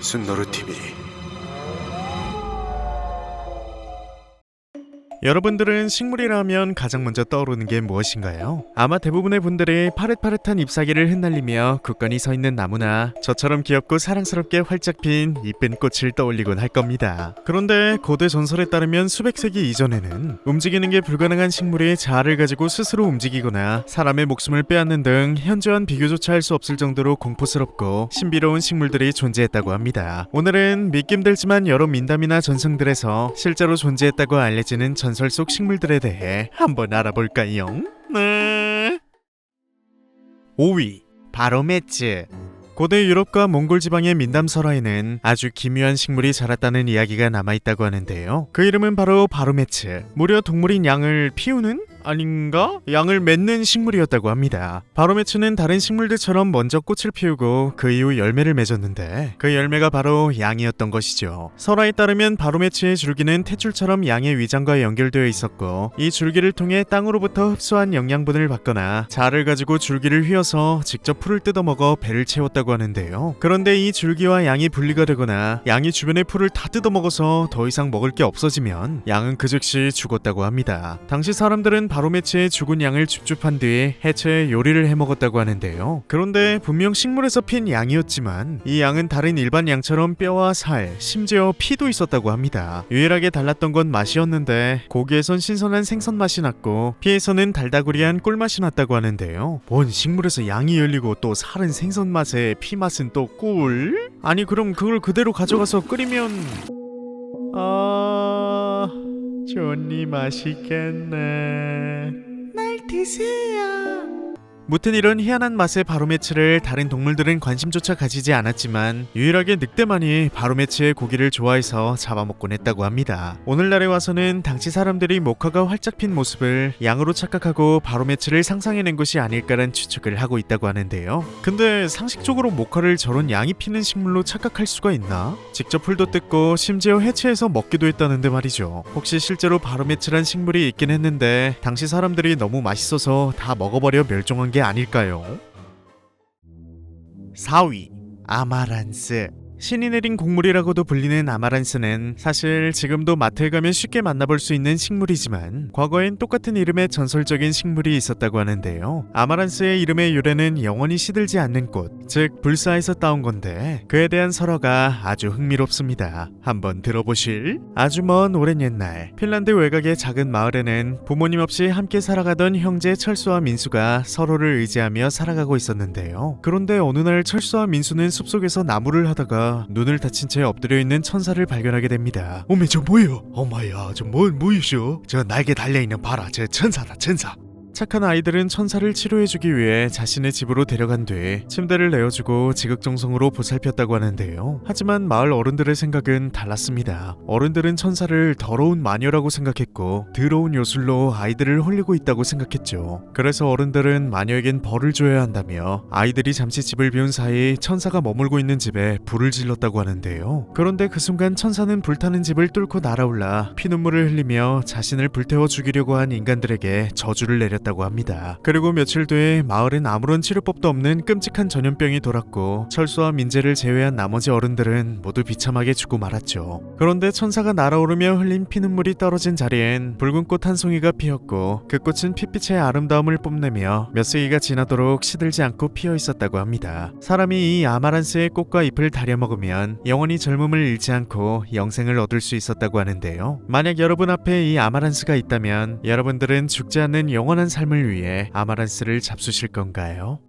순노르 TV. 여러분들은 식물이라 하면 가장 먼저 떠오르는 게 무엇인가요? 아마 대부분의 분들이 파릇파릇한 잎사귀를 흩날리며 굳건히 서 있는 나무나 저처럼 귀엽고 사랑스럽게 활짝 핀 이쁜 꽃을 떠올리곤 할 겁니다. 그런데 고대 전설에 따르면 수백 세기 이전에는 움직이는 게 불가능한 식물이 자아를 가지고 스스로 움직이거나 사람의 목숨을 빼앗는 등 현저한 비교조차 할 수 없을 정도로 공포스럽고 신비로운 식물들이 존재했다고 합니다. 오늘은 믿기 힘들지만 여러 민담이나 전승들에서 실제로 존재했다고 알려지는 전설 속 식물들에 대해 한번 알아볼까요? 네. 5위 바로메츠. 고대 유럽과 몽골 지방의 민담 설화에는 아주 기묘한 식물이 자랐다는 이야기가 남아있다고 하는데요. 그 이름은 바로 바로메츠. 무려 동물인 양을 피우는? 아닌가? 양을 맺는 식물이었다고 합니다. 바로메츠는 다른 식물들처럼 먼저 꽃을 피우고 그 이후 열매를 맺었는데 그 열매가 바로 양이었던 것이죠. 설화에 따르면 바로메츠의 줄기는 탯줄처럼 양의 위장과 연결되어 있었고 이 줄기를 통해 땅으로부터 흡수한 영양분을 받거나 자를 가지고 줄기를 휘어서 직접 풀을 뜯어먹어 배를 채웠다고 하는데요. 그런데 이 줄기와 양이 분리가 되거나 양이 주변의 풀을 다 뜯어먹어서 더 이상 먹을 게 없어지면 양은 그 즉시 죽었다고 합니다. 당시 사람들은 바로메츠의 죽은 양을 줍줍한 뒤 해체해 요리를 해먹었다고 하는데요. 그런데 분명 식물에서 핀 양이었지만 이 양은 다른 일반 양처럼 뼈와 살, 심지어 피도 있었다고 합니다. 유일하게 달랐던 건 맛이었는데 고기에선 신선한 생선 맛이 났고 피에서는 달다구리한 꿀맛이 났다고 하는데요. 뭔 식물에서 양이 열리고 또 살은 생선 맛에 피 맛은 또 꿀? 아니 그럼 그걸 그대로 가져가서 끓이면... 좋니 맛있겠네. 날 드세요. 무튼 이런 희한한 맛의 바로메츠를 다른 동물들은 관심조차 가지지 않았지만 유일하게 늑대만이 바로메츠의 고기를 좋아해서 잡아먹곤 했다고 합니다. 오늘날에 와서는 당시 사람들이 목화가 활짝 핀 모습을 양으로 착각하고 바로메츠를 상상해낸 것이 아닐까란 추측을 하고 있다고 하는데요. 근데 상식적으로 목화를 저런 양이 피는 식물로 착각할 수가 있나? 직접 풀도 뜯고 심지어 해체해서 먹기도 했다는데 말이죠. 혹시 실제로 바로메츠란 식물이 있긴 했는데 당시 사람들이 너무 맛있어서 다 먹어버려 멸종한 게 아닐까요? 4위 아마란스. 신이 내린 곡물이라고도 불리는 아마란스는 사실 지금도 마트에 가면 쉽게 만나볼 수 있는 식물이지만 과거엔 똑같은 이름의 전설적인 식물이 있었다고 하는데요. 아마란스의 이름의 유래는 영원히 시들지 않는 꽃, 즉 불사에서 따온 건데 그에 대한 설화가 아주 흥미롭습니다. 한번 들어보실? 아주 먼 오랜 옛날 핀란드 외곽의 작은 마을에는 부모님 없이 함께 살아가던 형제 철수와 민수가 서로를 의지하며 살아가고 있었는데요. 그런데 어느 날 철수와 민수는 숲속에서 나무를 하다가 눈을 다친 채 엎드려 있는 천사를 발견하게 됩니다. 어메 저 뭐예요? 어마야 저 뭐이쇼? 저 날개 달려있는 봐라 저 천사다 천사. 착한 아이들은 천사를 치료해주기 위해 자신의 집으로 데려간 뒤 침대를 내어주고 지극정성으로 보살폈다고 하는데요. 하지만 마을 어른들의 생각은 달랐습니다. 어른들은 천사를 더러운 마녀라고 생각했고 더러운 요술로 아이들을 홀리고 있다고 생각했죠. 그래서 어른들은 마녀에겐 벌을 줘야 한다며 아이들이 잠시 집을 비운 사이 천사가 머물고 있는 집에 불을 질렀다고 하는데요. 그런데 그 순간 천사는 불타는 집을 뚫고 날아올라 피눈물을 흘리며 자신을 불태워 죽이려고 한 인간들에게 저주를 내렸다고 합니다. 그리고 며칠 뒤에 마을엔 아무런 치료법도 없는 끔찍한 전염병이 돌았고 철수와 민재를 제외한 나머지 어른들은 모두 비참하게 죽고 말았죠. 그런데 천사가 날아오르며 흘린 피눈물이 떨어진 자리엔 붉은 꽃 한 송이가 피었고 그 꽃은 핏빛의 아름다움을 뽐내며 몇 세기가 지나도록 시들지 않고 피어 있었다고 합니다. 사람이 이 아마란스의 꽃과 잎을 다려 먹으면 영원히 젊음을 잃지 않고 영생을 얻을 수 있었다고 하는데요. 만약 여러분 앞에 이 아마란스가 있다면 여러분들은 죽지 않는 영원한 삶을 위해 아마란스를 잡수실 건가요?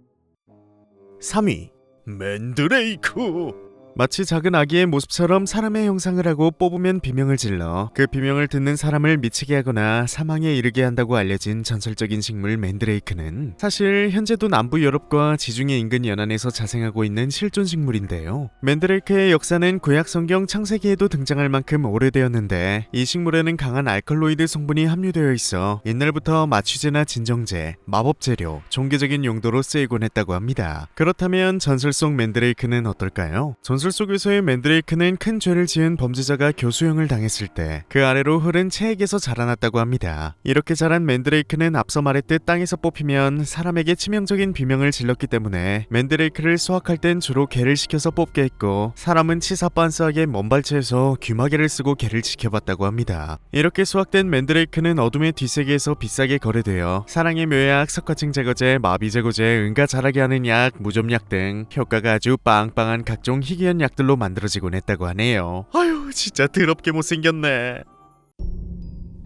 3위 맨드레이크. 마치 작은 아기의 모습처럼 사람의 형상을 하고 뽑으면 비명을 질러 그 비명을 듣는 사람을 미치게 하거나 사망에 이르게 한다고 알려진 전설적인 식물 맨드레이크는 사실 현재도 남부 유럽과 지중해 인근 연안에서 자생하고 있는 실존 식물인데요. 맨드레이크의 역사는 구약 성경 창세기에도 등장할 만큼 오래되었는데 이 식물에는 강한 알칼로이드 성분이 함유되어 있어 옛날부터 마취제나 진정제, 마법 재료, 종교적인 용도로 쓰이곤 했다고 합니다. 그렇다면 전설 속 맨드레이크는 어떨까요? 전설 기술 속에서의 맨드레이크는 큰 죄를 지은 범죄자가 교수형을 당했을 때 그 아래로 흐른 체액에서 자라났다고 합니다. 이렇게 자란 맨드레이크는 앞서 말했듯 땅에서 뽑히면 사람에게 치명적인 비명을 질렀기 때문에 맨드레이크를 수확할 땐 주로 개를 시켜서 뽑게 했고, 사람은 치사 빤스하게 먼발치에서 귀마개를 쓰고 개를 지켜봤다고 합니다. 이렇게 수확된 맨드레이크는 어둠의 뒷세계에서 비싸게 거래되어 사랑의 묘약, 석화증 제거제, 마비 제거제, 응가 자라게 하는 약, 무좀약 등 효과가 아주 빵빵한 각종 희귀한 약들로 만들어지곤 했다고 하네요. 아유, 진짜 더럽게 못생겼네.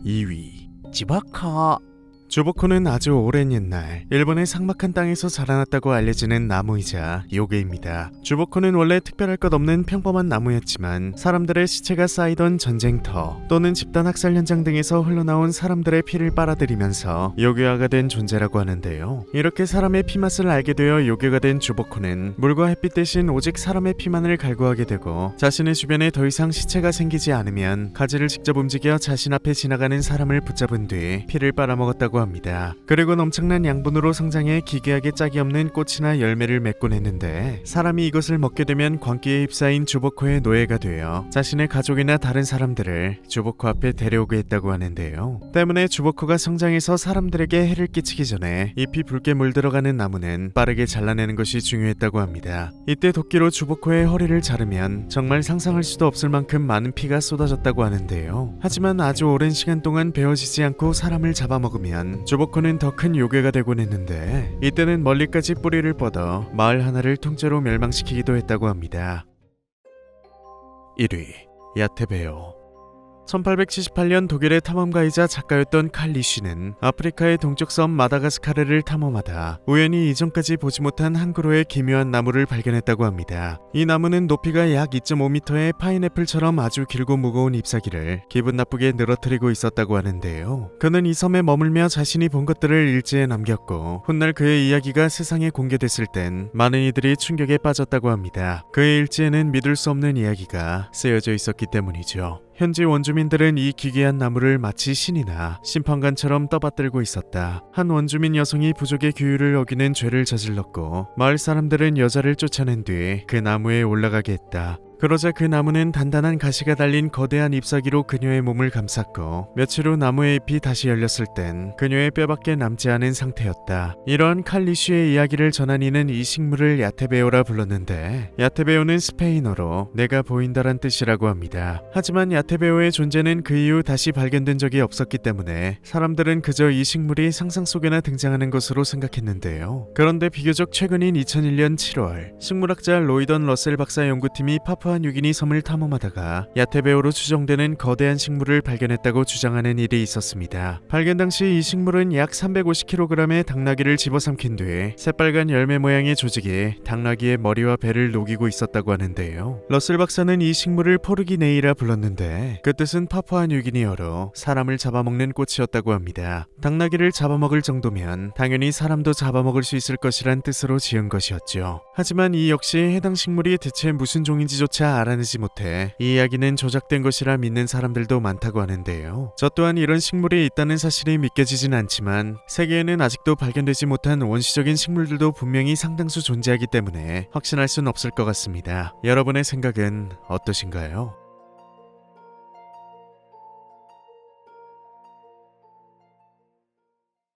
2위 지바카. 주보코는 아주 오랜 옛날 일본의 삭막한 땅에서 자라났다고 알려지는 나무이자 요괴입니다. 주보코는 원래 특별할 것 없는 평범한 나무였지만 사람들의 시체가 쌓이던 전쟁터 또는 집단 학살 현장 등에서 흘러나온 사람들의 피를 빨아들이면서 요괴화가 된 존재라고 하는데요. 이렇게 사람의 피맛을 알게 되어 요괴가 된 주보코는 물과 햇빛 대신 오직 사람의 피만을 갈구하게 되고, 자신의 주변에 더 이상 시체가 생기지 않으면 가지를 직접 움직여 자신 앞에 지나가는 사람을 붙잡은 뒤 피를 빨아먹었다고 합니다. 그리고 엄청난 양분으로 성장해 기괴하게 짝이 없는 꽃이나 열매를 맺곤 했는데, 사람이 이것을 먹게 되면 광기에 휩싸인 주보코의 노예가 되어 자신의 가족이나 다른 사람들을 주보코 앞에 데려오게 했다고 하는데요. 때문에 주보코가 성장해서 사람들에게 해를 끼치기 전에 잎이 붉게 물들어가는 나무는 빠르게 잘라내는 것이 중요했다고 합니다. 이때 도끼로 주보코의 허리를 자르면 정말 상상할 수도 없을 만큼 많은 피가 쏟아졌다고 하는데요. 하지만 아주 오랜 시간 동안 베어지지 않고 사람을 잡아먹으면 주보코는 더 큰 요괴가 되곤 했는데, 이때는 멀리까지 뿌리를 뻗어 마을 하나를 통째로 멸망시키기도 했다고 합니다. 1위 야테베오. 1878년 독일의 탐험가이자 작가였던 칼 리쉬는 아프리카의 동쪽 섬 마다가스카르를 탐험하다 우연히 이전까지 보지 못한 한 그루의 기묘한 나무를 발견했다고 합니다. 이 나무는 높이가 약 2.5m의 파인애플처럼 아주 길고 무거운 잎사귀를 기분 나쁘게 늘어뜨리고 있었다고 하는데요. 그는 이 섬에 머물며 자신이 본 것들을 일지에 남겼고, 훗날 그의 이야기가 세상에 공개됐을 땐 많은 이들이 충격에 빠졌다고 합니다. 그의 일지에는 믿을 수 없는 이야기가 쓰여져 있었기 때문이죠. 현지 원주민들은 이 기괴한 나무를 마치 신이나 심판관처럼 떠받들고 있었다. 한 원주민 여성이 부족의 규율을 어기는 죄를 저질렀고, 마을 사람들은 여자를 쫓아낸 뒤 그 나무에 올라가게 했다. 그러자 그 나무는 단단한 가시가 달린 거대한 잎사귀로 그녀의 몸을 감쌌고, 며칠 후 나무의 잎이 다시 열렸을 땐 그녀의 뼈밖에 남지 않은 상태였다. 이러한 칼리쉬의 이야기를 전한 이는 이 식물을 야테베오라 불렀는데, 야테베오는 스페인어로 내가 보인다란 뜻이라고 합니다. 하지만 야테베오의 존재는 그 이후 다시 발견된 적이 없었기 때문에 사람들은 그저 이 식물이 상상 속에나 등장하는 것으로 생각했는데요. 그런데 비교적 최근인 2001년 7월 식물학자 로이던 러셀 박사 연구팀이 파푸아뉴기니 섬을 탐험하다가 야테베오로 추정되는 거대한 식물을 발견했다고 주장하는 일이 있었습니다. 발견 당시 이 식물은 약 350kg의 당나귀를 집어삼킨 뒤 새빨간 열매 모양의 조직이 당나귀의 머리와 배를 녹이고 있었다고 하는데요. 러셀 박사는 이 식물을 포르기네이라 불렀는데, 그 뜻은 파푸아뉴기니어로 사람을 잡아먹는 꽃이었다고 합니다. 당나귀를 잡아먹을 정도면 당연히 사람도 잡아먹을 수 있을 것이란 뜻으로 지은 것이었죠. 하지만 이 역시 해당 식물이 대체 무슨 종인지조차 알아내지 못해 이 이야기는 조작된 것이라 믿는 사람들도 많다고 하는데요. 저 또한 이런 식물이 있다는 사실이 믿겨지진 않지만 세계에는 아직도 발견되지 못한 원시적인 식물들도 분명히 상당수 존재하기 때문에 확신할 순 없을 것 같습니다. 여러분의 생각은 어떠신가요?